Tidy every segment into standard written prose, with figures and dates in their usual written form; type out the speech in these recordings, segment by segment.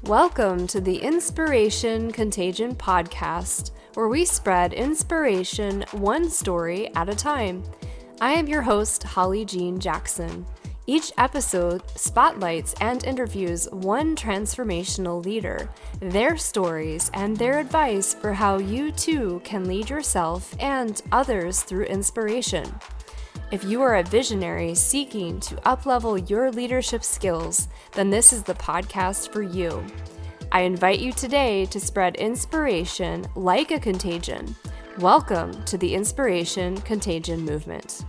Welcome to the Inspiration Contagion podcast, where we spread inspiration one story at a time. I am your host, Holly Jean Jackson. Each episode spotlights and interviews one transformational leader, their stories, and their advice for how you too can lead yourself and others through inspiration. If you are a visionary seeking to uplevel your leadership skills, then this is the podcast for you. I invite you today to spread inspiration like a contagion. Welcome to the Inspiration Contagion movement.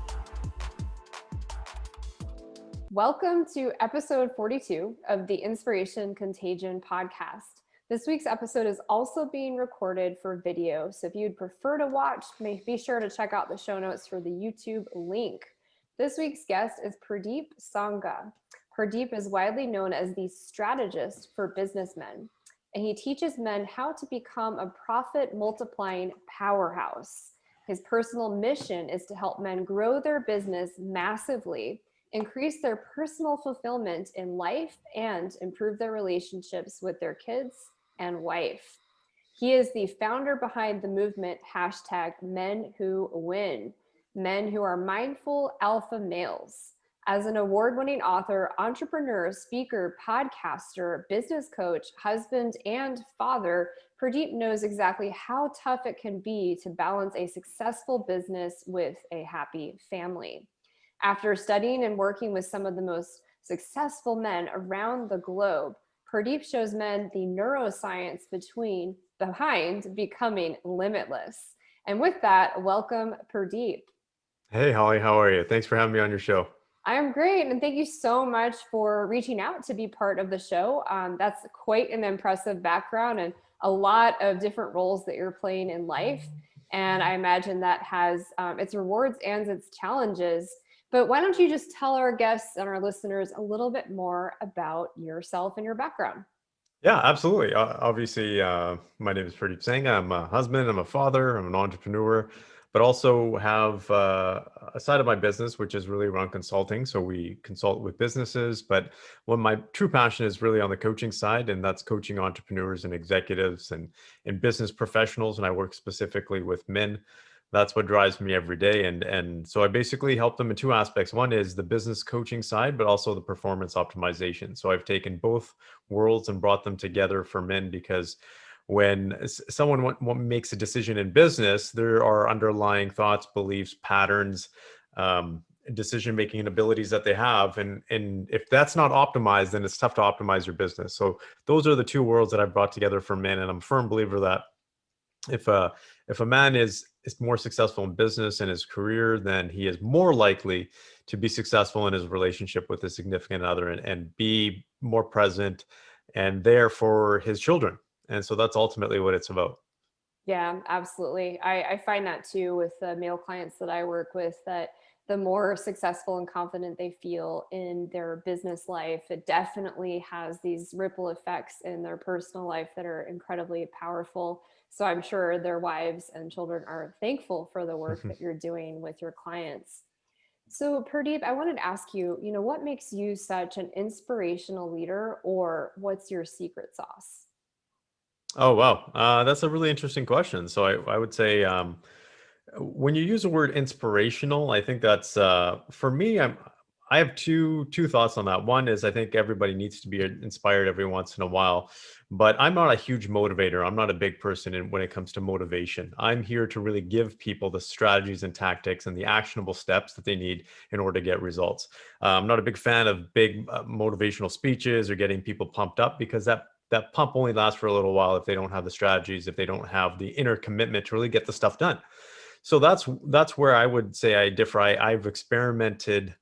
Welcome to episode 42 of the Inspiration Contagion podcast. This week's episode is also being recorded for video, so if you'd prefer to watch, be sure to check out the show notes for the YouTube link. This week's guest is Purdeep Sangha. Purdeep is widely known as the Strategist for Businessmen, and he teaches men how to become a profit-multiplying powerhouse. His personal mission is to help men grow their business massively, increase their personal fulfillment in life, and improve their relationships with their kids and wife. He is the founder behind the movement #MenWhoWin, men who are mindful alpha males. As an award-winning author, entrepreneur, speaker, podcaster, business coach, husband, and father, Purdeep knows exactly how tough it can be to balance a successful business with a happy family. After studying and working with some of the most successful men around the globe, Purdeep shows men the neuroscience behind becoming limitless. And with that, welcome, Purdeep. Hey, Holly, how are you? Thanks for having me on your show. I'm great, and thank you so much for reaching out to be part of the show. That's quite an impressive background and a lot of different roles that you're playing in life. And I imagine that has its rewards and its challenges. But why don't you just tell our guests and our listeners a little bit more about yourself and your background? Yeah, absolutely. Obviously, my name is Purdeep Sangha. I'm a husband, I'm a father, I'm an entrepreneur, but also have a side of my business, which is really around consulting. So we consult with businesses, but when my true passion is really on the coaching side, and that's coaching entrepreneurs and executives and business professionals. And I work specifically with men. That's what drives me every day. And so I basically help them in two aspects. One is the business coaching side, but also the performance optimization. So I've taken both worlds and brought them together for men, because when someone makes a decision in business, there are underlying thoughts, beliefs, patterns, decision-making abilities that they have. And if that's not optimized, then it's tough to optimize your business. So those are the two worlds that I've brought together for men. And I'm a firm believer that if a man is more successful in business and his career, then he is more likely to be successful in his relationship with a significant other, and be more present and there for his children. And so that's ultimately what it's about. Yeah, absolutely. I find that too with the male clients that I work with, that the more successful and confident they feel in their business life, it definitely has these ripple effects in their personal life that are incredibly powerful. So I'm sure their wives and children are thankful for the work that you're doing with your clients. So Purdeep, I wanted to ask you, what makes you such an inspirational leader, or what's your secret sauce? Oh, wow. That's a really interesting question. So I would say, when you use the word inspirational, I think that's for me. I have two thoughts on that. One is, I think everybody needs to be inspired every once in a while, but I'm not a huge motivator. I'm not a big person when it comes to motivation. I'm here to really give people the strategies and tactics and the actionable steps that they need in order to get results. I'm not a big fan of big motivational speeches or getting people pumped up, because that pump only lasts for a little while if they don't have the strategies, if they don't have the inner commitment to really get the stuff done. So that's where I would say I differ. I've experimented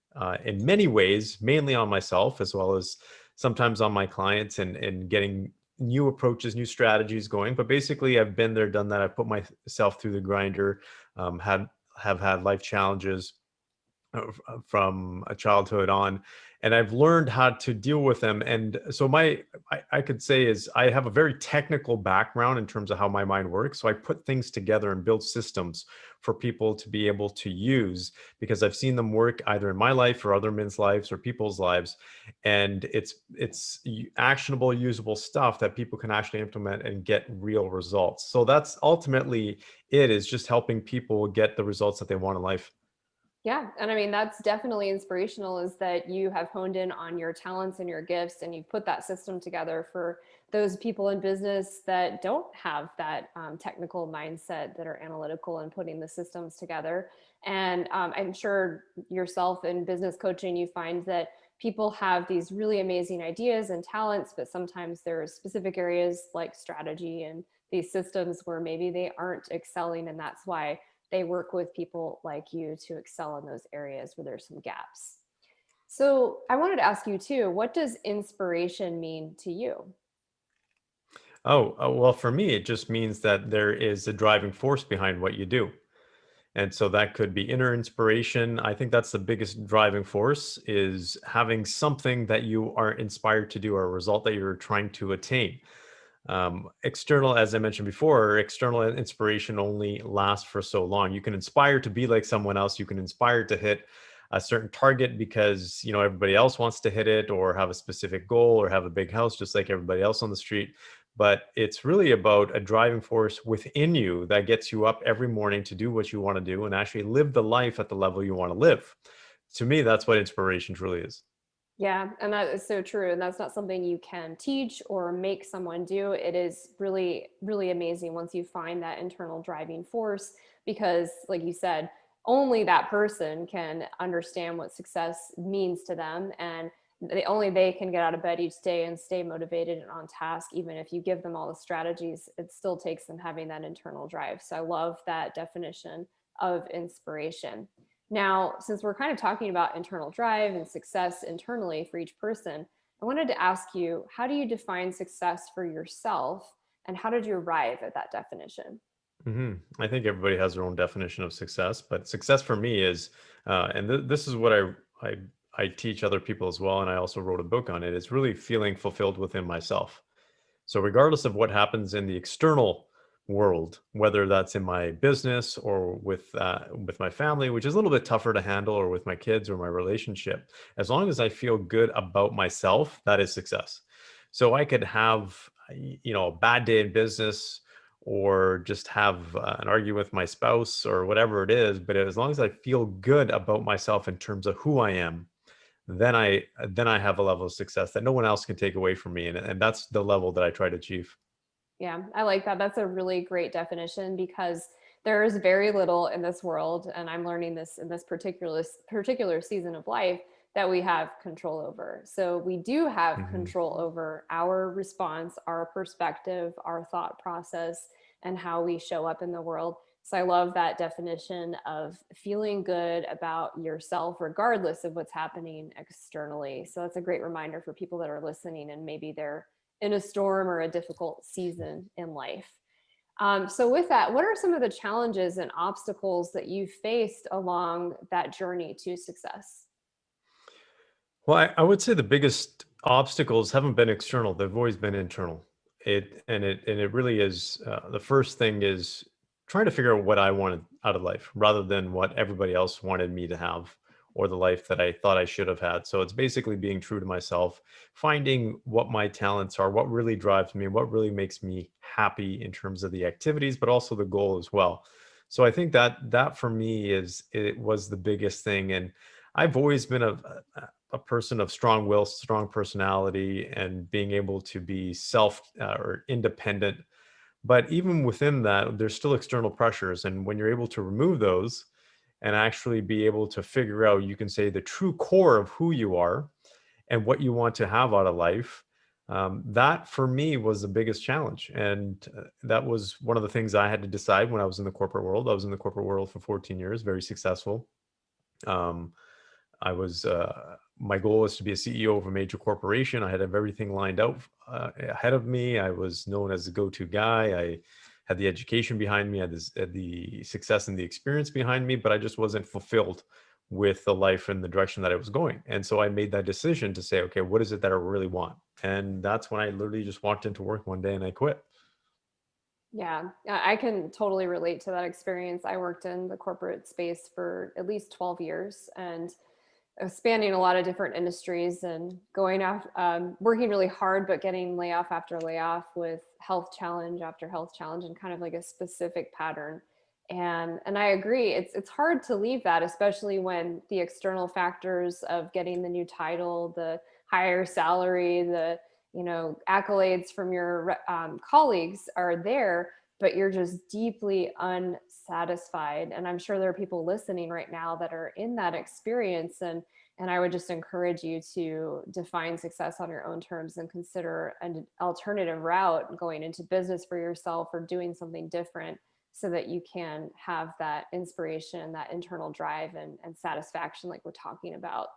in many ways, mainly on myself, as well as sometimes on my clients, and getting new approaches, new strategies going. But basically, I've been there, done that. I've put myself through the grinder, have had life challenges, from a childhood on, and I've learned how to deal with them. And so I could say is I have a very technical background in terms of how my mind works. So I put things together and build systems for people to be able to use, because I've seen them work either in my life or other men's lives or people's lives, and actionable, usable stuff that people can actually implement and get real results. So that's ultimately it, is just helping people get the results that they want in life. Yeah. And I mean, that's definitely inspirational, is that you have honed in on your talents and your gifts, and you've put that system together for those people in business that don't have that technical mindset, that are analytical and putting the systems together. And I'm sure yourself in business coaching, you find that people have these really amazing ideas and talents, but sometimes there are specific areas like strategy and these systems where maybe they aren't excelling. And that's why they work with people like you to excel in those areas where there's some gaps. So I wanted to ask you too, what does inspiration mean to you? Well, for me, it just means that there is a driving force behind what you do. And so that could be inner inspiration. I think that's the biggest driving force, is having something that you are inspired to do, or a result that you're trying to attain. External, as I mentioned before, external inspiration only lasts for so long. You can inspire to be like someone else. You can inspire to hit a certain target because everybody else wants to hit it, or have a specific goal, or have a big house just like everybody else on the street. But it's really about a driving force within you that gets you up every morning to do what you want to do and actually live the life at the level you want to live. To me, that's what inspiration truly is. Yeah, and that is so true. And that's not something you can teach or make someone do. It is really, really amazing once you find that internal driving force, because, like you said, only that person can understand what success means to them. And only they can get out of bed each day and stay motivated and on task. Even if you give them all the strategies, it still takes them having that internal drive. So I love that definition of inspiration. Now, since we're kind of talking about internal drive and success internally for each person, I wanted to ask you, how do you define success for yourself, and how did you arrive at that definition? I think everybody has their own definition of success, but success for me is, and this is what I I teach other people as well, and I also wrote a book on it. It's really feeling fulfilled within myself. So regardless of what happens in the external world, whether that's in my business or with my family, which is a little bit tougher to handle, or with my kids or my relationship, as long as I feel good about myself, that is success. So I could have a bad day in business, or just have an argument with my spouse or whatever it is, but as long as I feel good about myself in terms of who I am, then I have a level of success that no one else can take away from me, and that's the level that I try to achieve. Yeah, I like that. That's a really great definition, because there is very little in this world, and I'm learning this in this particular season of life, that we have control over. So we do have hmm control over our response, our perspective, our thought process, and how we show up in the world. So I love that definition of feeling good about yourself regardless of what's happening externally. So that's a great reminder for people that are listening and maybe they're in a storm or a difficult season in life. So, with that, what are some of the challenges and obstacles that you faced along that journey to success? Well, I would say the biggest obstacles haven't been external; they've always been internal. It really is. The first thing is trying to figure out what I wanted out of life, rather than what everybody else wanted me to have, or the life that I thought I should have had. So it's basically being true to myself, finding what my talents are, what really drives me, what really makes me happy in terms of the activities, but also the goal as well. So I think that for me it was the biggest thing. And I've always been a person of strong will, strong personality, and being able to be self or independent. But even within that, there's still external pressures. And when you're able to remove those and actually be able to figure out, you can say, the true core of who you are and what you want to have out of life, that for me was the biggest challenge. And that was one of the things I had to decide when I was in the corporate world. I was in the corporate world for 14 years, very successful. Um, I was my goal was to be a CEO of a major corporation. I had everything lined out ahead of me. I was known as the go-to guy. I had the education behind me. I had the success and the experience behind me, but I just wasn't fulfilled with the life and the direction that I was going. And so I made that decision to say, okay, what is it that I really want? And that's when I literally just walked into work one day and I quit. Yeah, I can totally relate to that experience. I worked in the corporate space for at least 12 years and spanning a lot of different industries and going out, working really hard, but getting layoff after layoff with health challenge after health challenge and kind of like a specific pattern. And I agree, it's hard to leave that, especially when the external factors of getting the new title, the higher salary, the accolades from your colleagues are there, but you're just deeply unsatisfied. And I'm sure there are people listening right now that are in that experience. And I would just encourage you to define success on your own terms and consider an alternative route going into business for yourself or doing something different so that you can have that inspiration, that internal drive and satisfaction like we're talking about.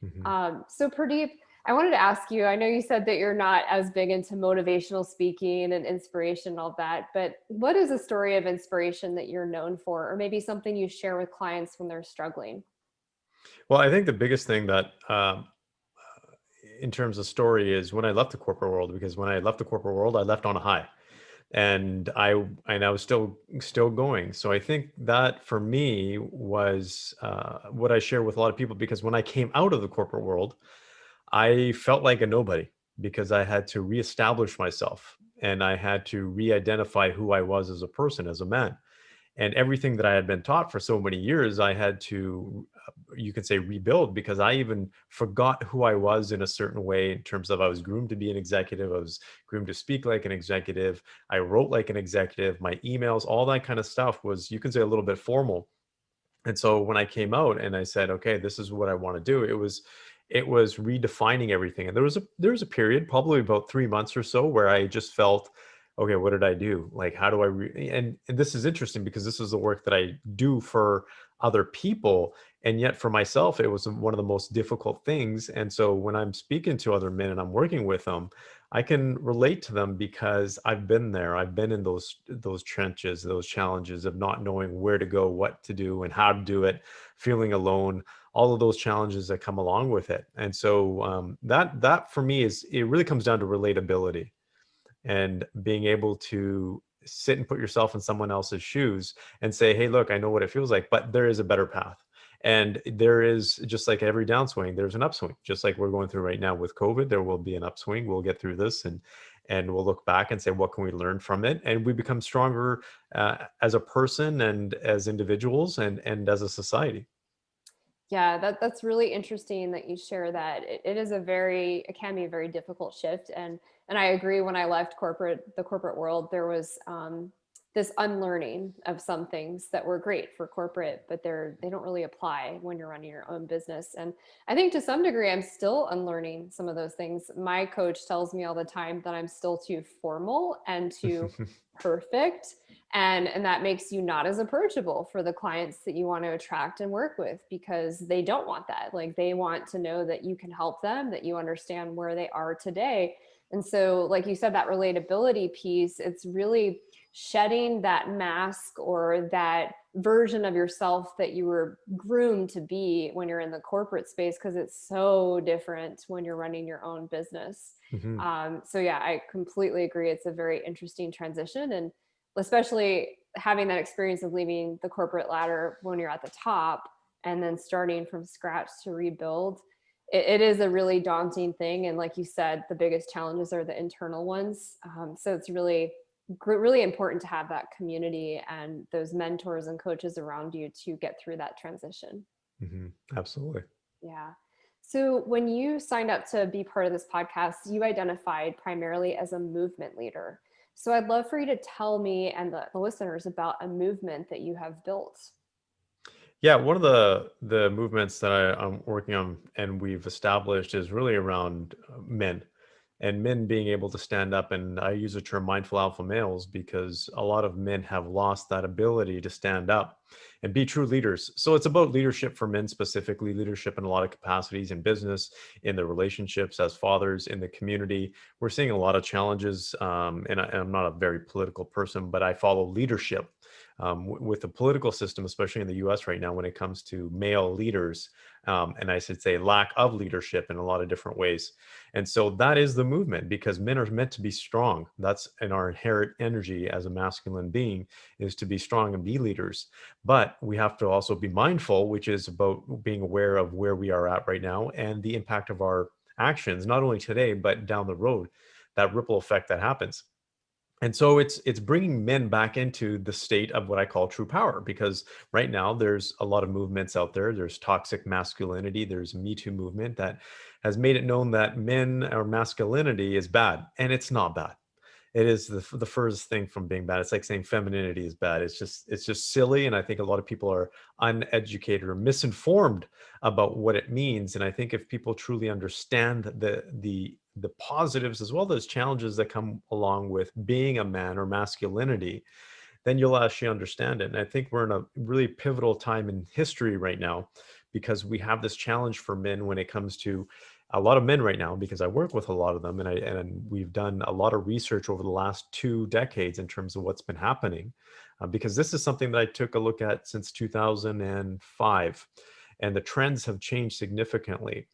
Mhm. So Pradeep, I wanted to ask you, I know you said that you're not as big into motivational speaking and inspiration and all that, but what is a story of inspiration that you're known for, or maybe something you share with clients when they're struggling? Well, I think the biggest thing that in terms of story is when I left the corporate world, because when I left the corporate world, I left on a high. And I was still going. So I think that for me was what I share with a lot of people, because when I came out of the corporate world, I felt like a nobody because I had to reestablish myself and I had to re-identify who I was as a person, as a man. And everything that I had been taught for so many years, I had to, you could say, rebuild, because I even forgot who I was in a certain way, in terms of I was groomed to be an executive. I was groomed to speak like an executive. I wrote like an executive. My emails, all that kind of stuff was, you can say, a little bit formal. And so when I came out and I said, okay, this is what I want to do, it was redefining everything. And there was a period, probably about 3 months or so, where I just felt, okay, what did I do? Like, how do I and this is interesting, because this is the work that I do for other people. And yet for myself, it was one of the most difficult things. And so when I'm speaking to other men and I'm working with them, I can relate to them because I've been there. I've been in those trenches, those challenges of not knowing where to go, what to do, and how to do it, feeling alone, all of those challenges that come along with it. And so that for me is, it really comes down to relatability and being able to sit and put yourself in someone else's shoes and say, hey, look, I know what it feels like, but there is a better path. And there is, just like every downswing, there's an upswing. Just like we're going through right now with COVID, there will be an upswing. We'll get through this, and we'll look back and say, what can we learn from it? And we become stronger as a person and as individuals and as a society. Yeah, that's really interesting that you share that. It can be a very difficult shift. And I agree, when I left the corporate world, there was this unlearning of some things that were great for corporate, but they don't really apply when you're running your own business. And I think to some degree, I'm still unlearning some of those things. My coach tells me all the time that I'm still too formal and too perfect, and that makes you not as approachable for the clients that you want to attract and work with, because they don't want that. Like, they want to know that you can help them, that you understand where they are today. And so, like you said, that relatability piece, it's really shedding that mask or that version of yourself that you were groomed to be when you're in the corporate space, because it's so different when you're running your own business. Mhm. So yeah, I completely agree. It's a very interesting transition. And especially having that experience of leaving the corporate ladder when you're at the top and then starting from scratch to rebuild, it is a really daunting thing. And like you said, the biggest challenges are the internal ones. So it's really important to have that community and those mentors and coaches around you to get through that transition. Mhm. Absolutely. Yeah. So when you signed up to be part of this podcast, you identified primarily as a movement leader. So I'd love for you to tell me and the listeners about a movement that you have built. Yeah, one of the movements that I'm working on and we've established is really around men, and men being able to stand up. And I use the term mindful alpha males because a lot of men have lost that ability to stand up and be true leaders. So it's about leadership for men, specifically leadership in a lot of capacities, in business, in the relationships, as fathers, in the community. We're seeing a lot of challenges, and I'm not a very political person, but I follow leadership with the political system, especially in the US right now, when it comes to male leaders, and I should say lack of leadership in a lot of different ways. And so that is the movement, because men are meant to be strong. That's in our inherent energy as a masculine being, is to be strong and be leaders. But we have to also be mindful, which is about being aware of where we are at right now and the impact of our actions, not only today, but down the road, that ripple effect that happens. And so it's bringing men back into the state of what I call true power, because right now there's a lot of movements out there. There's toxic masculinity. There's Me Too movement that has made it known that men or masculinity is bad, and it's not bad. It is the furthest thing from being bad. It's like saying femininity is bad. It's just silly, and I think a lot of people are uneducated or misinformed about what it means. And I think if people truly understand the positives as well as challenges that come along with being a man or masculinity, then you'll actually understand it. And I think we're in a really pivotal time in history right now, because we have this challenge for men when it comes to a lot of men right now, because I work with a lot of them, and we've done a lot of research over the last 2 decades in terms of what's been happening, because this is something that I took a look at since 2005, and the trends have changed significantly,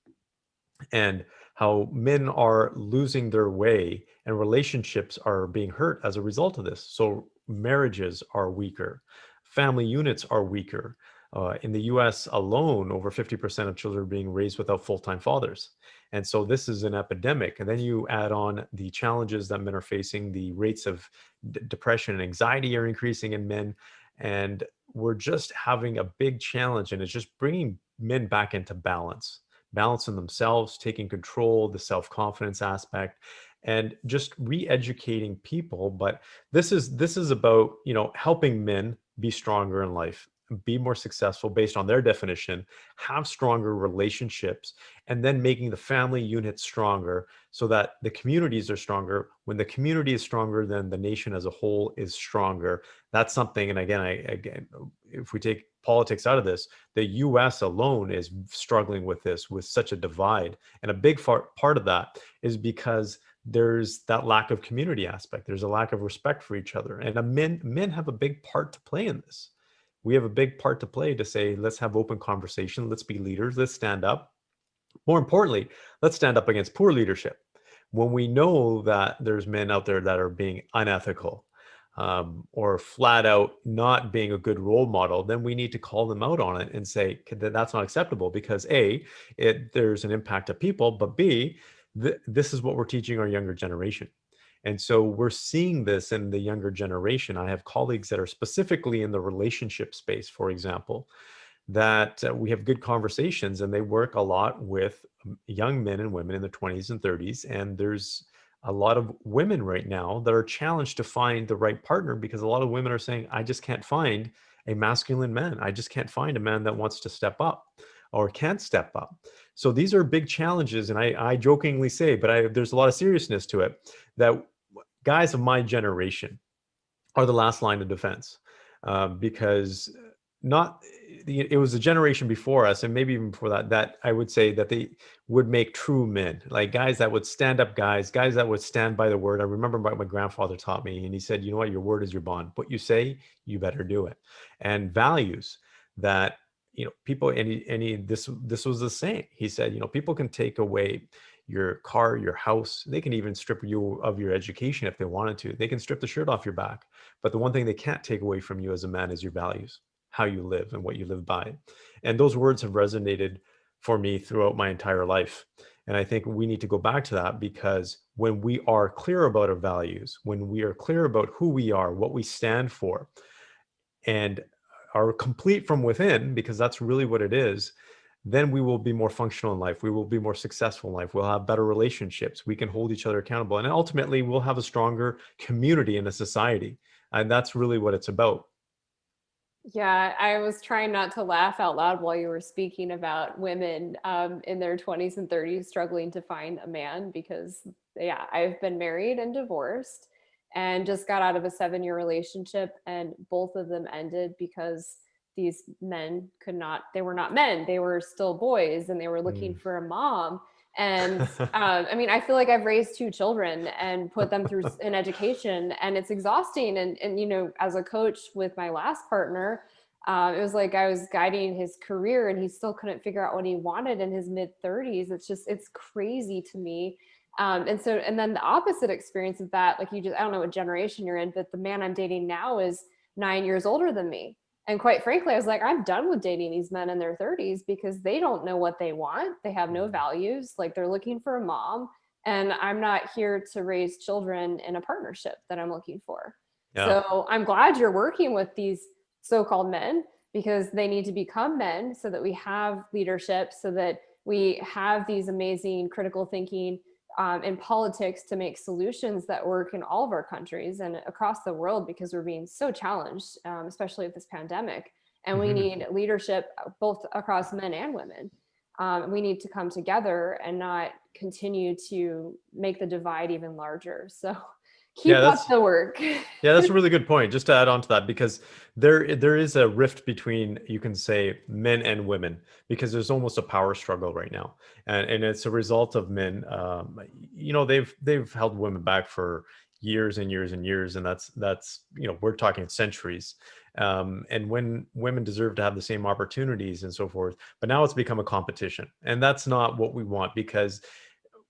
and how men are losing their way and relationships are being hurt as a result of this. So marriages are weaker, family units are weaker. In the US alone, over 50% of children are being raised without full time fathers. And so this is an epidemic. And then you add on the challenges that men are facing, the rates of depression and anxiety are increasing in men. And we're just having a big challenge, and it's just bringing men back into balance in themselves, taking control, the self-confidence aspect, and just re-educating people. But this is about, helping men be stronger in life, be more successful based on their definition, have stronger relationships, and then making the family unit stronger so that the communities are stronger. When the community is stronger, then the nation as a whole is stronger. That's something, and again, if we take politics out of this, the US alone is struggling with this, with such a divide. And a big part of that is because there's that lack of community aspect. There's a lack of respect for each other. And men have a big part to play in this. We have a big part to play to say, let's have open conversation. Let's be leaders. Let's stand up. More importantly, let's stand up against poor leadership. When we know that there's men out there that are being unethical, or flat out not being a good role model, then we need to call them out on it and say that that's not acceptable, because A, there's an impact to people, but B, this is what we're teaching our younger generation. And so we're seeing this in the younger generation. I have colleagues that are specifically in the relationship space, for example, that we have good conversations, and they work a lot with young men and women in their 20s and 30s. And there's a lot of women right now that are challenged to find the right partner, because a lot of women are saying, I just can't find a masculine man. I just can't find a man that wants to step up or can't step up. So these are big challenges. And I jokingly say, but there's a lot of seriousness to it, that guys of my generation are the last line of defense, because not it was a generation before us, and maybe even before that I would say that they would make true men, like guys that would stand up, guys that would stand by the word. I remember what my grandfather taught me, and he said, you know what, your word is your bond. What you say, you better do it. And values that, people, this was the same. He said, people can take away your car, your house. They can even strip you of your education if they wanted to. They can strip the shirt off your back. But the one thing they can't take away from you as a man is your values, how you live and what you live by. And those words have resonated for me throughout my entire life. And I think we need to go back to that, because when we are clear about our values, when we are clear about who we are, what we stand for, and are complete from within, because that's really what it is, then we will be more functional in life. We will be more successful in life. We'll have better relationships. We can hold each other accountable. And ultimately, we'll have a stronger community in a society. And that's really what it's about. Yeah, I was trying not to laugh out loud while you were speaking about women in their 20s and 30s struggling to find a man, because, yeah, I've been married and divorced and just got out of a 7-year relationship, and both of them ended because these men they were not men, they were still boys, and they were looking Mm, for a mom. And I mean, I feel like I've raised 2 children and put them through an education, and it's exhausting. And, you know, as a coach with my last partner, it was like I was guiding his career and he still couldn't figure out what he wanted in his mid 30s. It's crazy to me. And then the opposite experience of that, like I don't know what generation you're in, but the man I'm dating now is 9 years older than me. And quite frankly, I was like, I'm done with dating these men in their 30s because they don't know what they want. They have no values. Like, they're looking for a mom. And I'm not here to raise children in a partnership that I'm looking for. Yeah. So I'm glad you're working with these so-called men, because they need to become men so that we have leadership, so that we have these amazing critical thinking in politics to make solutions that work in all of our countries and across the world, because we're being so challenged, especially with this pandemic. And we need leadership both across men and women. We need to come together and not continue to make the divide even larger. So keep Yeah, up the work. yeah, that's a really good point. Just to add on to that, because there is a rift between, you can say, men and women, because there's almost a power struggle right now, and it's a result of men. You know, they've held women back for years and years and years, and that's you know, we're talking centuries. And when women deserve to have the same opportunities and so forth, but now it's become a competition, and that's not what we want, because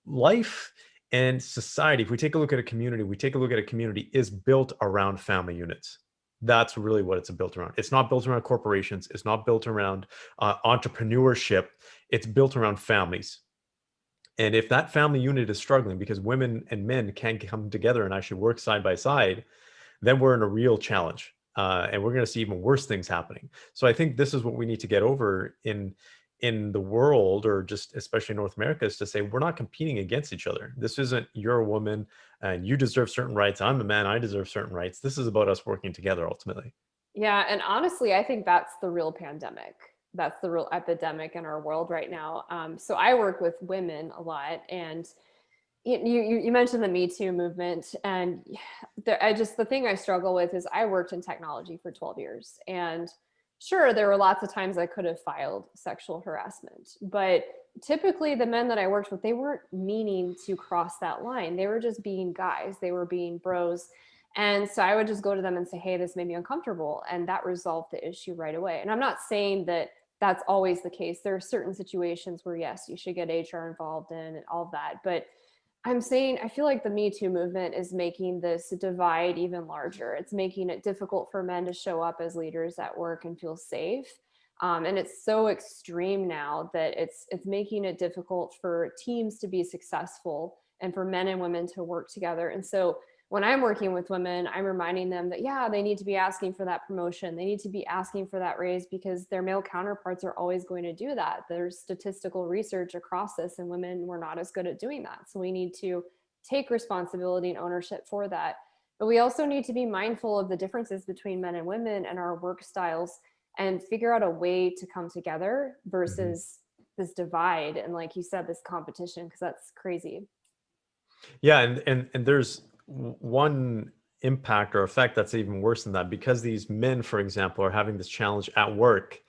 life and society, if we take a look at a community, is built around family units. That's really what it's built around. It's not built around corporations. It's not built around entrepreneurship. It's built around families. And if that family unit is struggling because women and men can't come together and actually work side by side, then we're in a real challenge. And we're going to see even worse things happening. So I think this is what we need to get over in the world, or just especially North America, is to say we're not competing against each other. This isn't, you're a woman and you deserve certain rights, I'm a man, I deserve certain rights. This is about us working together ultimately. Yeah, and honestly, I think that's the real pandemic. That's the real epidemic in our world right now. So I work with women a lot, and you mentioned the Me Too movement, and the thing I struggle with is I worked in technology for 12 years, and sure, there were lots of times I could have filed sexual harassment, but typically the men that I worked with, they weren't meaning to cross that line. They were just being guys. They were being bros. And so I would just go to them and say, hey, this made me uncomfortable. And that resolved the issue right away. And I'm not saying that that's always the case. There are certain situations where, yes, you should get HR involved in and all of that. But I'm saying, I feel like the Me Too movement is making this divide even larger. It's making it difficult for men to show up as leaders at work and feel safe. And it's so extreme now that it's making it difficult for teams to be successful and for men and women to work together. And so when I'm working with women, I'm reminding them that, yeah, they need to be asking for that promotion. They need to be asking for that raise, because their male counterparts are always going to do that. There's statistical research across this, and women were not as good at doing that. So we need to take responsibility and ownership for that. But we also need to be mindful of the differences between men and women and our work styles, and figure out a way to come together versus this divide. And like you said, this competition, because that's crazy. Yeah, and there's one impact or effect that's even worse than that, because these men, for example, are having this challenge at work.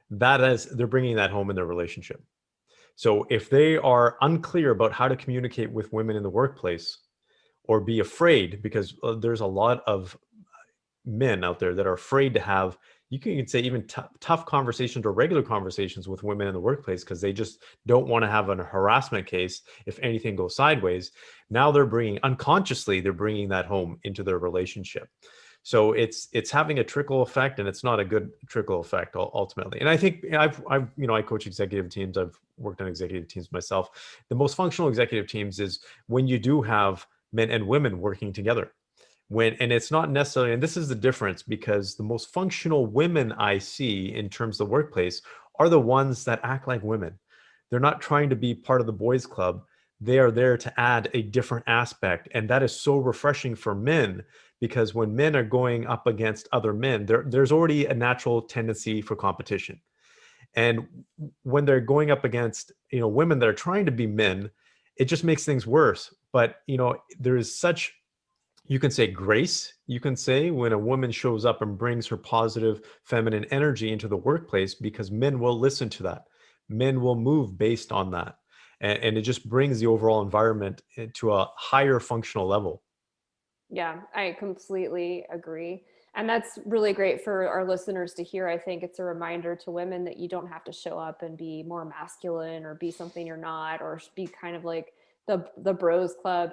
That is, they're bringing that home in their relationship. So if they are unclear about how to communicate with women in the workplace, or be afraid, because there's a lot of men out there that are afraid to have, you can say, even tough conversations or regular conversations with women in the workplace, because they just don't want to have a harassment case if anything goes sideways. Now they're unconsciously bringing that home into their relationship. So it's having a trickle effect, and it's not a good trickle effect ultimately. And I think I've you know, I coach executive teams. I've worked on executive teams myself. The most functional executive teams is when you do have men and women working together. And it's not necessarily, and this is the difference, because the most functional women I see in terms of the workplace are the ones that act like women. They're not trying to be part of the boys club. They are there to add a different aspect. And that is so refreshing for men, because when men are going up against other men, there's already a natural tendency for competition. And when they're going up against, you know, women that are trying to be men, it just makes things worse. But, you know, there is such, you can say, grace, you can say, when a woman shows up and brings her positive feminine energy into the workplace, because men will listen to that. Men will move based on that. and it just brings the overall environment to a higher functional level. Yeah, I completely agree. And that's really great for our listeners to hear. I think it's a reminder to women that you don't have to show up and be more masculine or be something you're not, or be kind of like the bros club,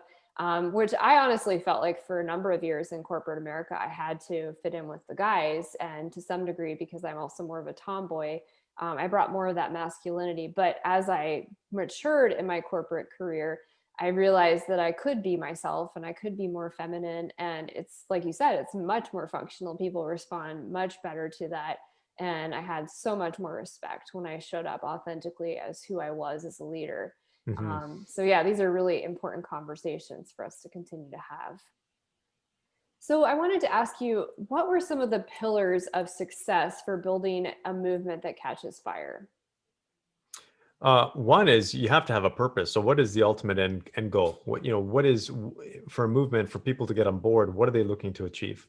which I honestly felt like for a number of years in corporate America, I had to fit in with the guys. And to some degree, because I'm also more of a tomboy, I brought more of that masculinity. But as I matured in my corporate career, I realized that I could be myself and I could be more feminine. And it's like you said, it's much more functional. People respond much better to that. And I had so much more respect when I showed up authentically as who I was as a leader. Hmm. So, yeah, these are really important conversations for us to continue to have. So, I wanted to ask you, what were some of the pillars of success for building a movement that catches fire? One is you have to have a purpose. So what is the ultimate end goal? What is for a movement, for people to get on board, what are they looking to achieve?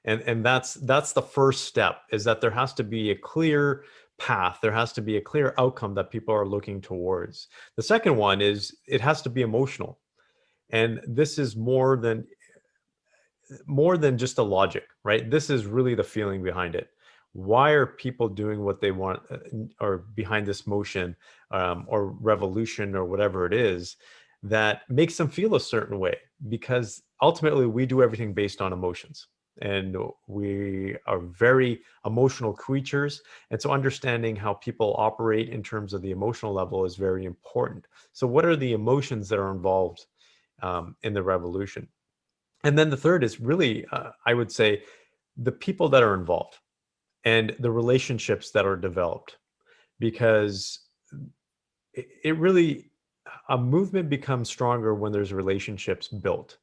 And that's the first step, is that there has to be a clear path. There has to be a clear outcome that people are looking towards. The second one is it has to be emotional. And this is more than just a logic, right? This is really the feeling behind it. Why are people doing what they want, or behind this motion, or revolution, or whatever it is that makes them feel a certain way? Because ultimately, we do everything based on emotions. And we are very emotional creatures. And so understanding how people operate in terms of the emotional level is very important. So, what are the emotions that are involved in the revolution? And then the third is really, I would say, the people that are involved and the relationships that are developed, because it really, a movement becomes stronger when there's relationships built.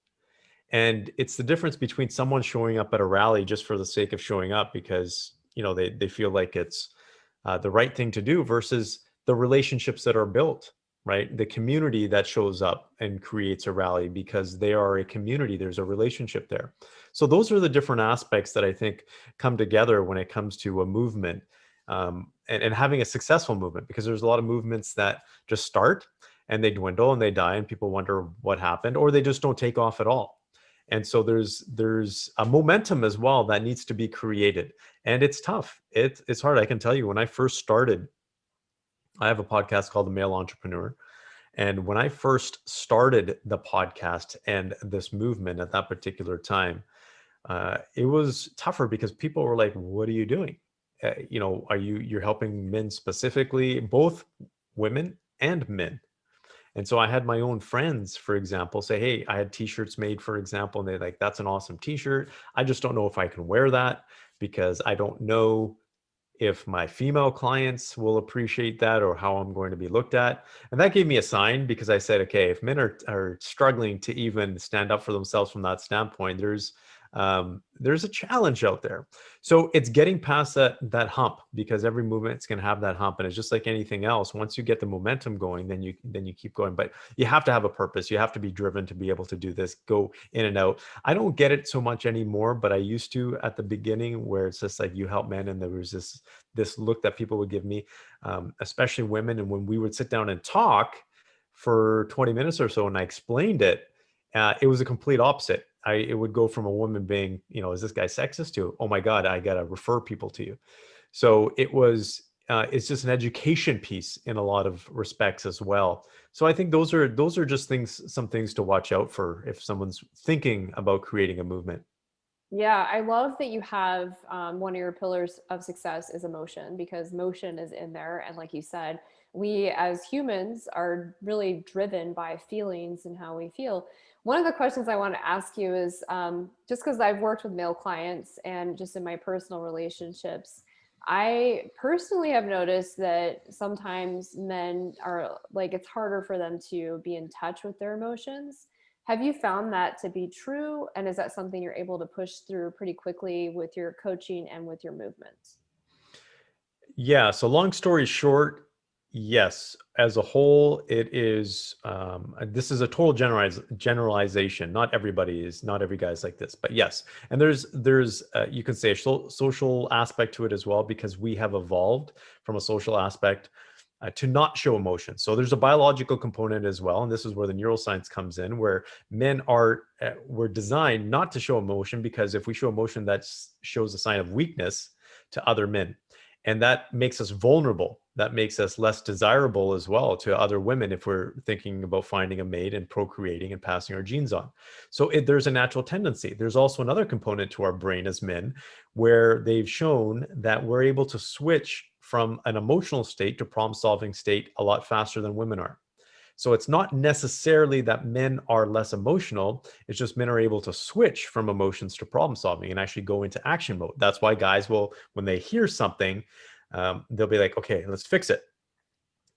And it's the difference between someone showing up at a rally just for the sake of showing up because they feel like it's the right thing to do, versus the relationships that are built, right? The community that shows up and creates a rally because they are a community. There's a relationship there. So those are the different aspects that I think come together when it comes to a movement, and having a successful movement, because there's a lot of movements that just start and they dwindle and they die and people wonder what happened, or they just don't take off at all. And so there's a momentum as well that needs to be created, and it's tough. It's hard. I can tell you, when I first started, I have a podcast called The Male Entrepreneur. And when I first started the podcast and this movement at that particular time, it was tougher because people were like, "What are you doing? Are you're helping men specifically, both women and men?" And so I had my own friends, for example, say, "Hey, I had t-shirts made, for example, and they're like, that's an awesome t-shirt. I just don't know if I can wear that because I don't know if my female clients will appreciate that or how I'm going to be looked at." And that gave me a sign, because I said, okay, if men are struggling to even stand up for themselves from that standpoint, there's a challenge out there. So it's getting past that hump, because every movement's going to have that hump, and it's just like anything else. Once you get the momentum going, then you keep going. But you have to have a purpose. You have to be driven to be able to do this, go in and out. I don't get it so much anymore, but I used to at the beginning, where it's just like, you help men, and there was this look that people would give me, especially women. And when we would sit down and talk for 20 minutes or so and I explained it, it was a complete opposite. It would go from a woman being, is this guy sexist, to, oh my God, I got to refer people to you. So it's just an education piece in a lot of respects as well. So I think those are just some things to watch out for if someone's thinking about creating a movement. Yeah, I love that you have one of your pillars of success is emotion, because motion is in there. And like you said, we as humans are really driven by feelings and how we feel. One of the questions I want to ask you is, just because I've worked with male clients and just in my personal relationships, I personally have noticed that sometimes men are like, it's harder for them to be in touch with their emotions. Have you found that to be true? And is that something you're able to push through pretty quickly with your coaching and with your movement? Yeah. So long story short, yes. As a whole, it is. This is a total generalization. Not every guy's like this, but yes. And there's you can say a social aspect to it as well, because we have evolved from a social aspect. to not show emotion. So there's a biological component as well, and this is where the neuroscience comes in, where men are we're designed not to show emotion, because if we show emotion, that shows a sign of weakness to other men, and that makes us vulnerable. That makes us less desirable as well to other women if we're thinking about finding a mate and procreating and passing our genes on. So there's a natural tendency. There's also another component to our brain as men, where they've shown that we're able to switch from an emotional state to problem solving state a lot faster than women are. So it's not necessarily that men are less emotional. It's just men are able to switch from emotions to problem solving and actually go into action mode. That's why guys will, when they hear something, they'll be like, okay, let's fix it.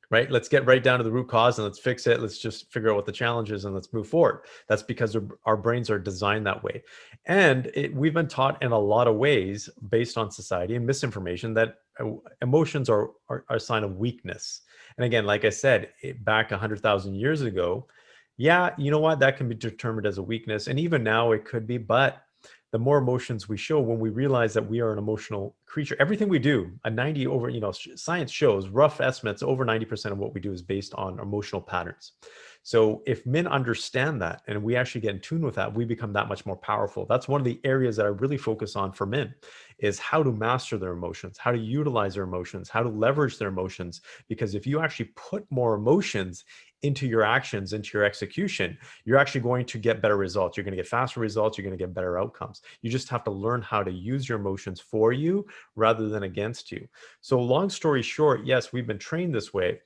Right? Let's get right down to the root cause and let's fix it. Let's just figure out what the challenge is and let's move forward. That's because our brains are designed that way. And we've been taught in a lot of ways based on society and misinformation that emotions are a sign of weakness. And again, like I said, back 100,000 years ago, yeah, you know what? That can be determined as a weakness. And even now it could be, but the more emotions we show, when we realize that we are an emotional creature, everything we do, a 90 over, science shows rough estimates, over 90% of what we do is based on emotional patterns. So if men understand that and we actually get in tune with that, we become that much more powerful. That's one of the areas that I really focus on for men, is how to master their emotions, how to utilize their emotions, how to leverage their emotions. Because if you actually put more emotions into your actions, into your execution, you're actually going to get better results. You're going to get faster results. You're going to get better outcomes. You just have to learn how to use your emotions for you rather than against you. So long story short, yes, we've been trained this way,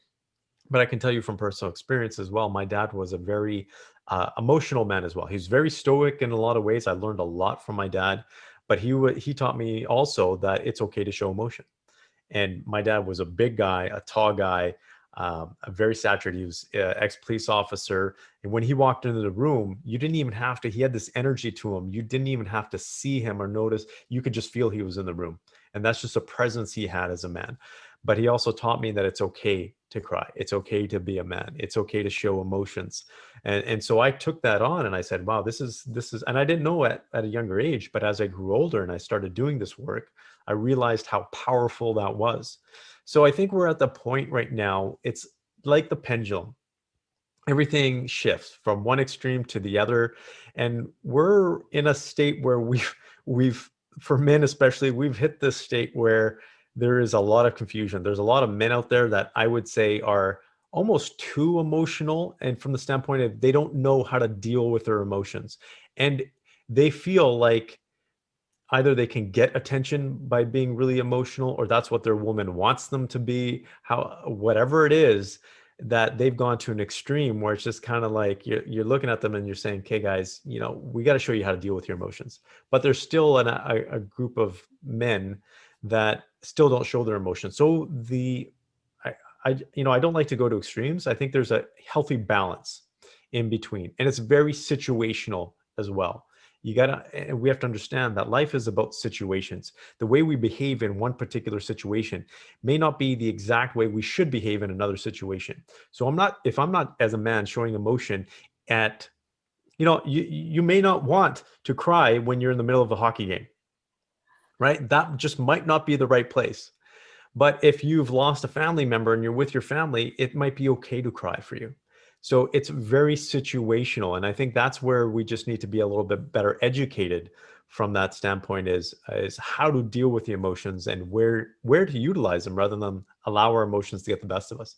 but I can tell you from personal experience as well, my dad was a very emotional man as well. He's very stoic in a lot of ways. I learned a lot from my dad, but he taught me also that it's okay to show emotion. And my dad was a big guy, a tall guy, a very saturated. He was ex-police officer. And when he walked into the room, you didn't even have to, he had this energy to him. You didn't even have to see him or notice. You could just feel he was in the room. And that's just a presence he had as a man. But he also taught me that it's okay to cry. It's okay to be a man. It's okay to show emotions. And so I took that on and I said, wow, this is, and I didn't know at a younger age, but as I grew older and I started doing this work, I realized how powerful that was. So I think we're at the point right now, it's like the pendulum. Everything shifts from one extreme to the other. And we're in a state where we've, for men especially, we've hit this state where there is a lot of confusion. There's a lot of men out there that I would say are almost too emotional. And from the standpoint of they don't know how to deal with their emotions. And they feel like either they can get attention by being really emotional, or that's what their woman wants them to be, how, whatever it is, that they've gone to an extreme where it's just kind of like you're looking at them and you're saying, okay guys, we got to show you how to deal with your emotions. But there's still a group of men that still don't show their emotions. So I, I don't like to go to extremes. I think there's a healthy balance in between, and it's very situational as well. And we have to understand that life is about situations. The way we behave in one particular situation may not be the exact way we should behave in another situation. So if I'm not as a man showing emotion at, you may not want to cry when you're in the middle of a hockey game, right? That just might not be the right place. But if you've lost a family member and you're with your family, it might be okay to cry for you. So it's very situational. And I think that's where we just need to be a little bit better educated from that standpoint, is how to deal with the emotions and where to utilize them rather than allow our emotions to get the best of us.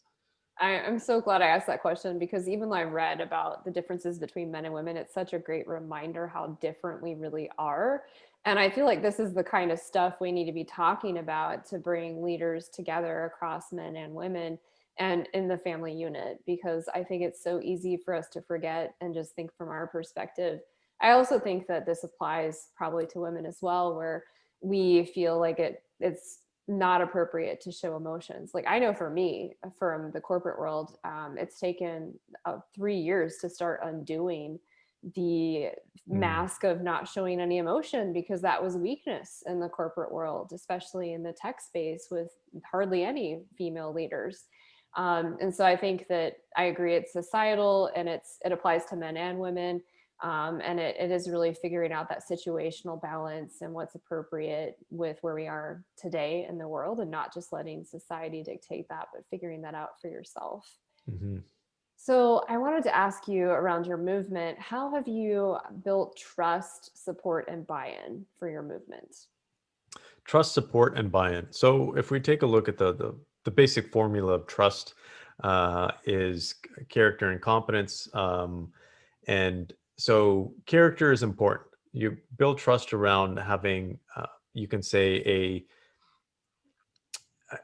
I'm so glad I asked that question, because even though I've read about the differences between men and women, it's such a great reminder how different we really are. And I feel like this is the kind of stuff we need to be talking about to bring leaders together across men and women and in the family unit, because I think it's so easy for us to forget and just think from our perspective. I also think that this applies probably to women as well, where we feel like it's not appropriate to show emotions. Like I know for me, from the corporate world, it's taken 3 years to start undoing the Mm, mask of not showing any emotion, because that was weakness in the corporate world, especially in the tech space with hardly any female leaders. And so I think that I agree, it's societal and it applies to men and women. And it is really figuring out that situational balance and what's appropriate with where we are today in the world, and not just letting society dictate that, but figuring that out for yourself. Mhm. So I wanted to ask you around your movement, how have you built trust, support, and buy-in for your movement? Trust, support, and buy-in. So if we take a look at the basic formula of trust, is character and competence. And so character is important. You build trust around having, you can say,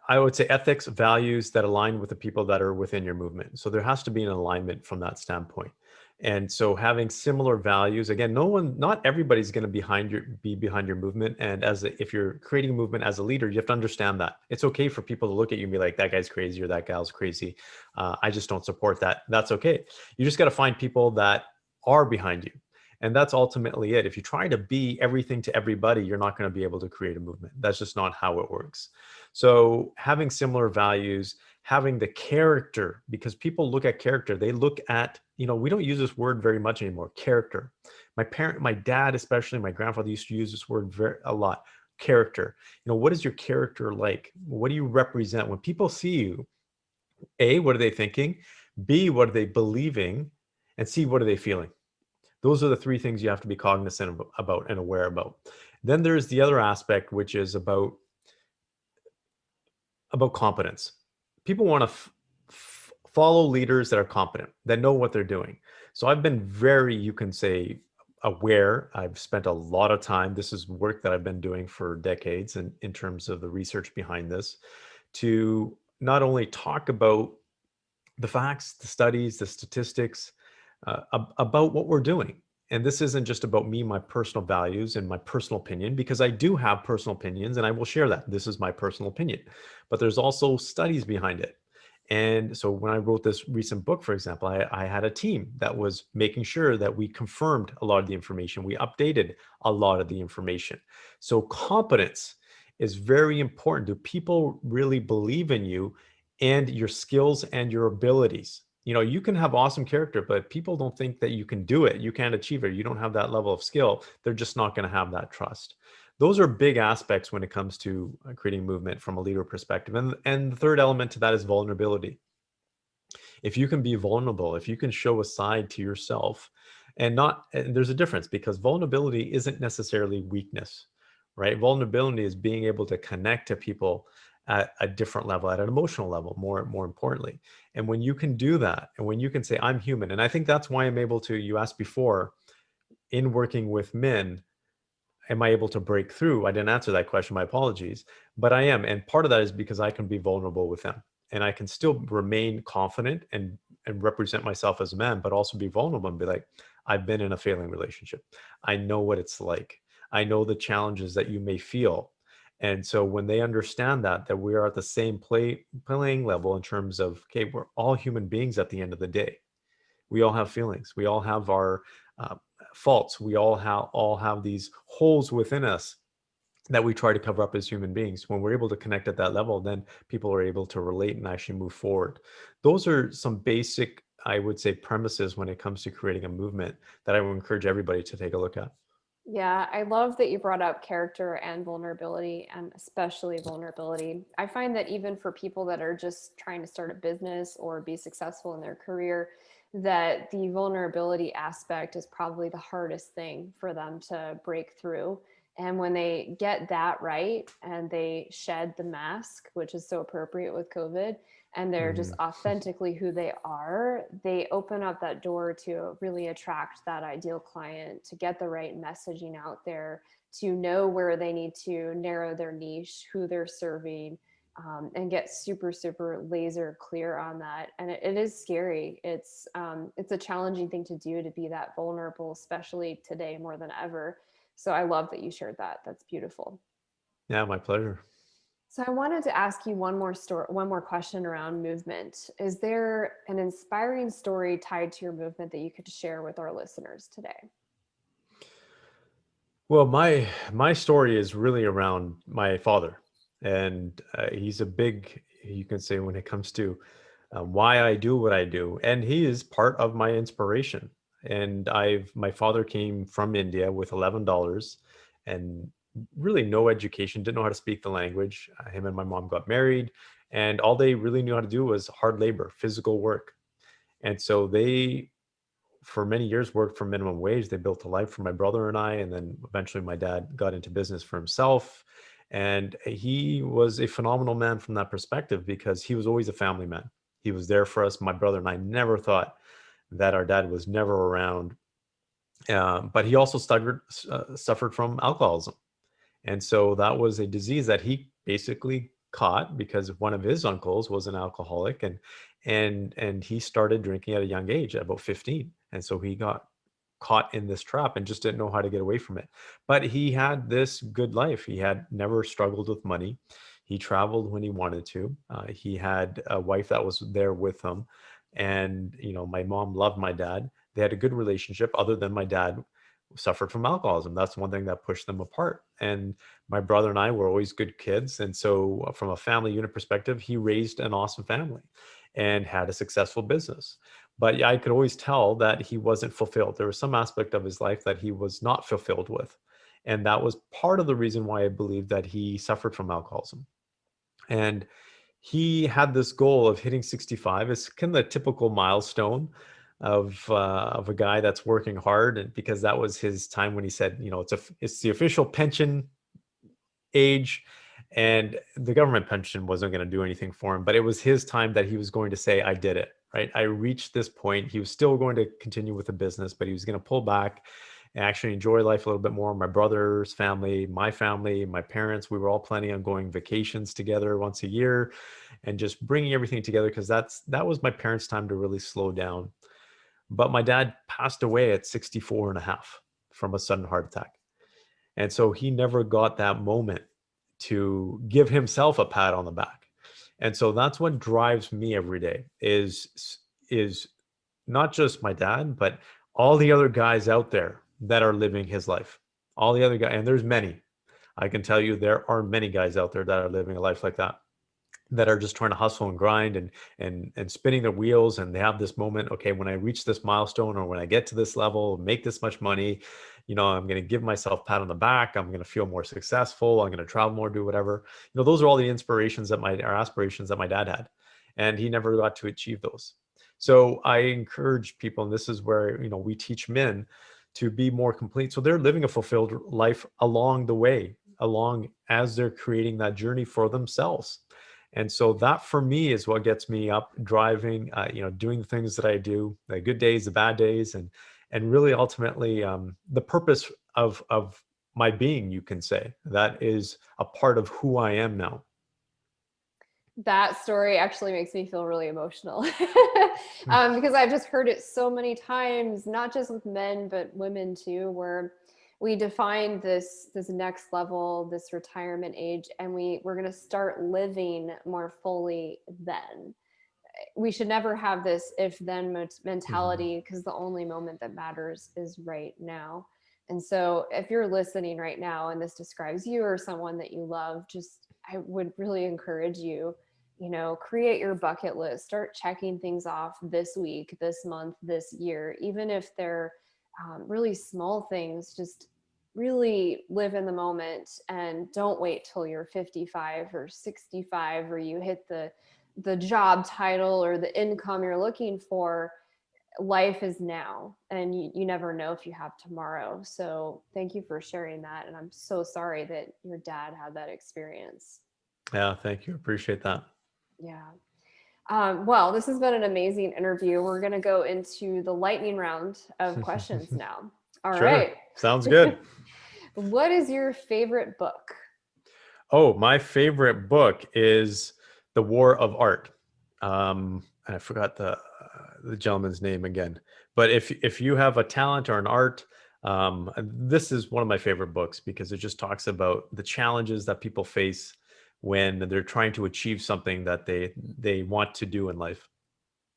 I would say ethics, values that align with the people that are within your movement. So there has to be an alignment from that standpoint. And so having similar values, again, not everybody's going to be behind your movement. And if you're creating a movement as a leader, you have to understand that it's okay for people to look at you and be like, that guy's crazy or that gal's crazy. I just don't support that. That's okay. You just got to find people that are behind you. And that's ultimately it. If you try to be everything to everybody, you're not going to be able to create a movement. That's just not how it works. So having similar values, having the character, because people look at character, they look at, we don't use this word very much anymore, character. My dad, especially my grandfather used to use this word a lot, character. What is your character like? What do you represent? When people see you, A, what are they thinking? B, what are they believing? And C, what are they feeling? Those are the three things you have to be cognizant about and aware about. Then there's the other aspect, which is about competence. People want to follow leaders that are competent, that know what they're doing. So I've been very, you can say, aware. I've spent a lot of time. This is work that I've been doing for decades, and in terms of the research behind this, to not only talk about the facts, the studies, the statistics, about what we're doing. And this isn't just about me, my personal values and my personal opinion, because I do have personal opinions and I will share that. This is my personal opinion. But there's also studies behind it. And so when I wrote this recent book, for example, I had a team that was making sure that we confirmed a lot of the information. We updated a lot of the information. So competence is very important. Do people really believe in you and your skills and your abilities? You can have awesome character, but people don't think that you can do it. You can't achieve it. You don't have that level of skill. They're just not going to have that trust. Those are big aspects when it comes to creating movement from a leader perspective. And the third element to that is vulnerability. If you can be vulnerable, if you can show a side to yourself, and there's a difference, because vulnerability isn't necessarily weakness, right? Vulnerability is being able to connect to people at a different level, at an emotional level, more importantly. And when you can do that, and when you can say, I'm human, and I think that's why I'm able to, you asked before, in working with men, am I able to break through? I didn't answer that question. My apologies. But I am. And part of that is because I can be vulnerable with them, and I can still remain confident and represent myself as a man, but also be vulnerable and be like, I've been in a failing relationship. I know what it's like. I know the challenges that you may feel. And so when they understand that we are at the same playing level in terms of, okay, we're all human beings at the end of the day. We all have feelings. We all have our uh, faults. We all have these holes within us that we try to cover up as human beings. When we're able to connect at that level, then people are able to relate and actually move forward. Those are some basic, I would say, premises when it comes to creating a movement that I would encourage everybody to take a look at. Yeah, I love that you brought up character and vulnerability, and especially vulnerability. I find that even for people that are just trying to start a business or be successful in their career, that the vulnerability aspect is probably the hardest thing for them to break through. And when they get that right and they shed the mask, which is so appropriate with COVID, and they're just Mhm. authentically who they are, they open up that door to really attract that ideal client, to get the right messaging out there, to know where they need to narrow their niche, who they're serving, and get super, super laser clear on that. And it is scary. It's a challenging thing to do, to be that vulnerable, especially today more than ever. So I love that you shared that. That's beautiful. Yeah, my pleasure. So I wanted to ask you one more question around movement. Is there an inspiring story tied to your movement that you could share with our listeners today? Well, my story is really around my father, and he's a big, you can say, when it comes to why I do what I do, and he is part of my inspiration. And my father came from India with $11 and really no education, didn't know how to speak the language. Him and my mom got married, and all they really knew how to do was hard labor, physical work. And so they, for many years, worked for minimum wage. They built a life for my brother and I, and then eventually my dad got into business for himself. And he was a phenomenal man from that perspective because he was always a family man. He was there for us. My brother and I never thought that our dad was never around. But he also suffered from alcoholism. And so that was a disease that he basically caught because one of his uncles was an alcoholic, and he started drinking at a young age, at about 15. And so he got caught in this trap and just didn't know how to get away from it. But he had this good life. He had never struggled with money. He traveled when he wanted to. He had a wife that was there with him. And, my mom loved my dad. They had a good relationship, other than my dad suffered from alcoholism. That's one thing that pushed them apart. And my brother and I were always good kids. And so, from a family unit perspective, he raised an awesome family and had a successful business. But yeah, I could always tell that he wasn't fulfilled. There was some aspect of his life that he was not fulfilled with. And that was part of the reason why I believe that he suffered from alcoholism. And he had this goal of hitting 65. It's kind of the typical milestone of a guy that's working hard, and because that was his time when he said, it's the official pension age, and the government pension wasn't going to do anything for him, but it was his time that he was going to say, I did it, right? I reached this point. He was still going to continue with the business, but he was going to pull back and actually enjoy life a little bit more. My brother's family, my parents, we were all planning on going vacations together once a year and just bringing everything together, because that was my parents' time to really slow down. But my dad passed away at 64 and a half from a sudden heart attack. And so he never got that moment to give himself a pat on the back. And so that's what drives me every day is not just my dad, but all the other guys out there that are living his life. All the other guys, and there's many. I can tell you there are many guys out there that are living a life like that are just trying to hustle and grind and spinning their wheels, and they have this moment, okay, when I reach this milestone or when I get to this level, make this much money, I'm going to give myself a pat on the back, I'm going to feel more successful, I'm going to travel more, do whatever. Those are all the inspirations or aspirations that my dad had, and he never got to achieve those. So I encourage people, and this is where we teach men to be more complete, so they're living a fulfilled life along the way, along as they're creating that journey for themselves. And so that for me is what gets me up, driving, doing the things that I do, the good days, the bad days, and really ultimately the purpose of my being, you can say, that is a part of who I am now. That story actually makes me feel really emotional because I've just heard it so many times, not just with men, but women too, where we define this next level, this retirement age, and we're going to start living more fully then. We should never have this if then mentality, because the only moment that matters is right now. And so if you're listening right now and this describes you or someone that you love, just I would really encourage you, create your bucket list, start checking things off this week, this month, this year, even if they're really small things. Just really live in the moment and don't wait till you're 55 or 65 or you hit the job title or the income you're looking for. Life is now, and you never know if you have tomorrow. So thank you for sharing that. And I'm so sorry that your dad had that experience. Yeah, thank you. Appreciate that. Yeah. Well, this has been an amazing interview. We're going to go into the lightning round of questions now. All Sure. right. Sounds good. What is your favorite book? Oh, my favorite book is The War of Art. And I forgot the gentleman's name again. But if you have a talent or an art, this is one of my favorite books because it just talks about the challenges that people face when they're trying to achieve something that they want to do in life.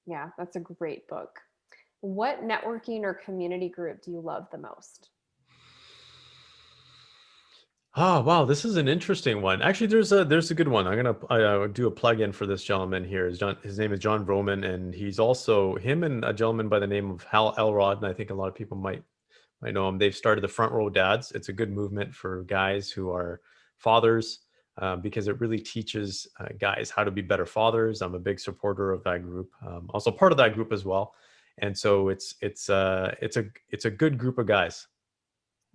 Yeah, that's a great book. What networking or community group do you love the most? Oh, wow, this is an interesting one. Actually, there's a good one. I'm gonna do a plug-in for this gentleman here. His name is John Vroman, and he's also him and a gentleman by the name of Hal Elrod, and I think a lot of people might know them. They've started the Front Row Dads. It's a good movement for guys who are fathers, because it really teaches guys how to be better fathers. I'm a big supporter of that group. Also part of that group as well, and so it's a good group of guys.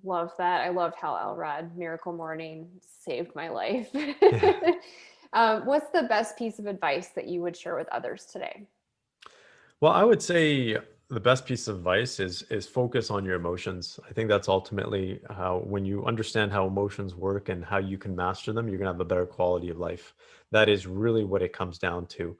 Love that. I love Hal Elrod. Miracle Morning saved my life. Yeah. What's the best piece of advice that you would share with others today? Well, I would say the best piece of advice is focus on your emotions. I think that's ultimately how, when you understand how emotions work and how you can master them, you're gonna have a better quality of life. That is really what it comes down to.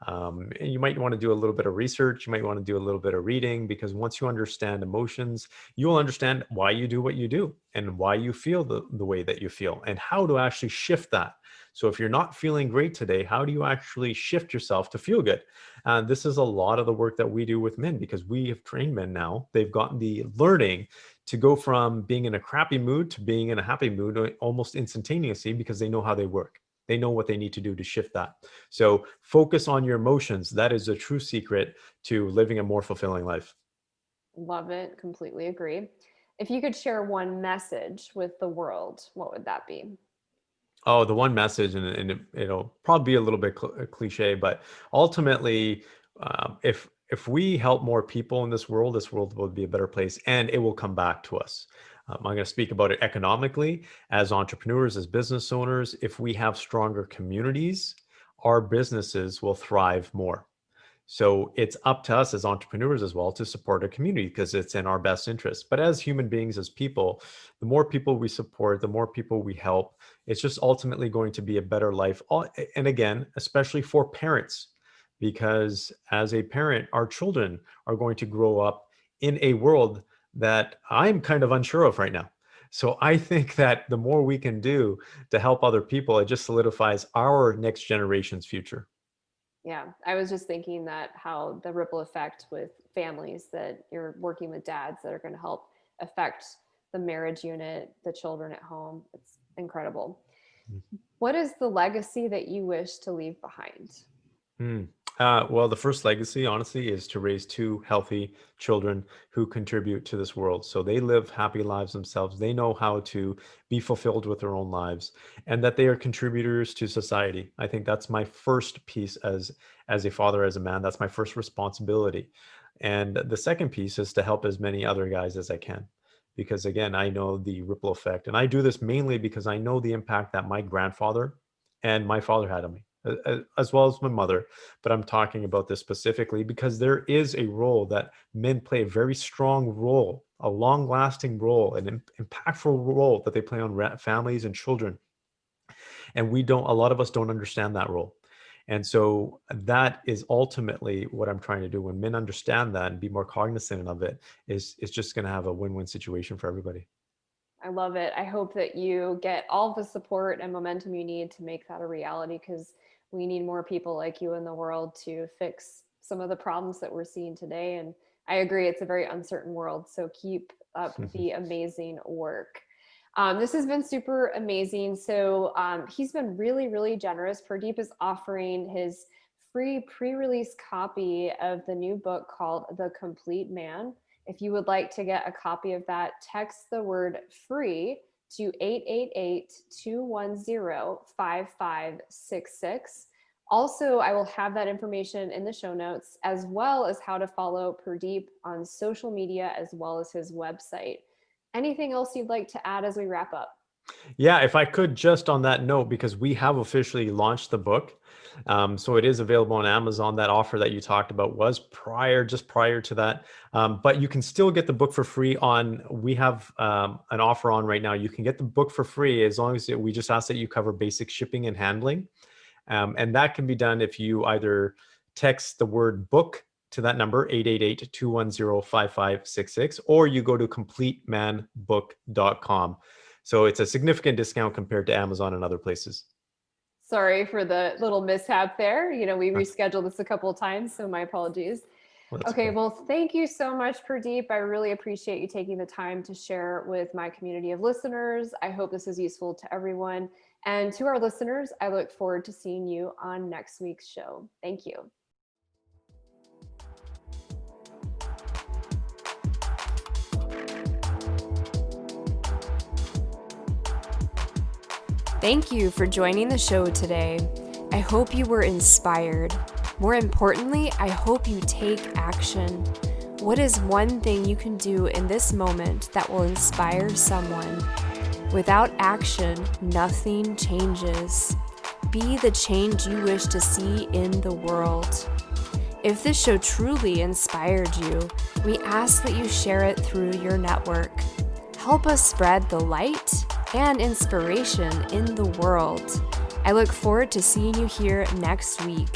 And you might want to do a little bit of research. You might want to do a little bit of reading, because once you understand emotions, you will understand why you do what you do and why you feel the way that you feel and how to actually shift that. So if you're not feeling great today, how do you actually shift yourself to feel good? And this is a lot of the work that we do with men, because we have trained men now. They've gotten the learning to go from being in a crappy mood to being in a happy mood almost instantaneously, because they know how they work. They know what they need to do to shift that. So focus on your emotions. That is a true secret to living a more fulfilling life. Love it. Completely agree. If you could share one message with the world, what would that be? Oh, the one message, and it'll probably be a little bit cliche, but ultimately, if we help more people in this world will be a better place, and it will come back to us. I'm going to speak about it economically, as entrepreneurs, as business owners. If we have stronger communities, our businesses will thrive more. So it's up to us as entrepreneurs as well to support a community, because it's in our best interest. But as human beings, as people, the more people we support, the more people we help, it's just ultimately going to be a better life. And again, especially for parents, because as a parent, our children are going to grow up in a world that I'm kind of unsure of right now. So I think that the more we can do to help other people, it just solidifies our next generation's future. Yeah, I was just thinking that how the ripple effect with families, that you're working with dads that are going to help affect the marriage unit, the children at home. It's incredible. What is the legacy that you wish to leave behind? Hmm. Well, the first legacy, honestly, is to raise two healthy children who contribute to this world. So they live happy lives themselves. They know how to be fulfilled with their own lives, and that they are contributors to society. I think that's my first piece as a father, as a man. That's my first responsibility. And the second piece is to help as many other guys as I can. Because again, I know the ripple effect. And I do this mainly because I know the impact that my grandfather and my father had on me, as well as my mother. But I'm talking about this specifically because there is a role that men play, a very strong role, a long lasting role, an impactful role that they play on families and children. And a lot of us don't understand that role. And so that is ultimately what I'm trying to do. When men understand that and be more cognizant of it, is it's just going to have a win-win situation for everybody. I love it. I hope that you get all the support and momentum you need to make that a reality, because we need more people like you in the world to fix some of the problems that we're seeing today. And I agree, it's a very uncertain world. So keep up the amazing work. This has been super amazing. So he's been really, really generous. Purdeep is offering his free pre-release copy of the new book called The Complete Man. If you would like to get a copy of that, text the word free to 888-210-5566. Also, I will have that information in the show notes, as well as how to follow Purdeep on social media, as well as his website. Anything else you'd like to add as we wrap up? Yeah, if I could, just on that note, because we have officially launched the book. So it is available on Amazon. That offer that you talked about was just prior to that. But you can still get the book for free we have an offer on right now. You can get the book for free as long as we just ask that you cover basic shipping and handling. And that can be done if you either text the word book to that number, 888-210-5566, or you go to completemanbook.com. So it's a significant discount compared to Amazon and other places. Sorry for the little mishap there. You know, we That's rescheduled this a couple of times, so my apologies. That's Okay, cool. well, thank you so much, Purdeep. I really appreciate you taking the time to share with my community of listeners. I hope this is useful to everyone. And to our listeners, I look forward to seeing you on next week's show. Thank you. Thank you for joining the show today. I hope you were inspired. More importantly, I hope you take action. What is one thing you can do in this moment that will inspire someone? Without action, nothing changes. Be the change you wish to see in the world. If this show truly inspired you, we ask that you share it through your network. Help us spread the light and inspiration in the world. I look forward to seeing you here next week.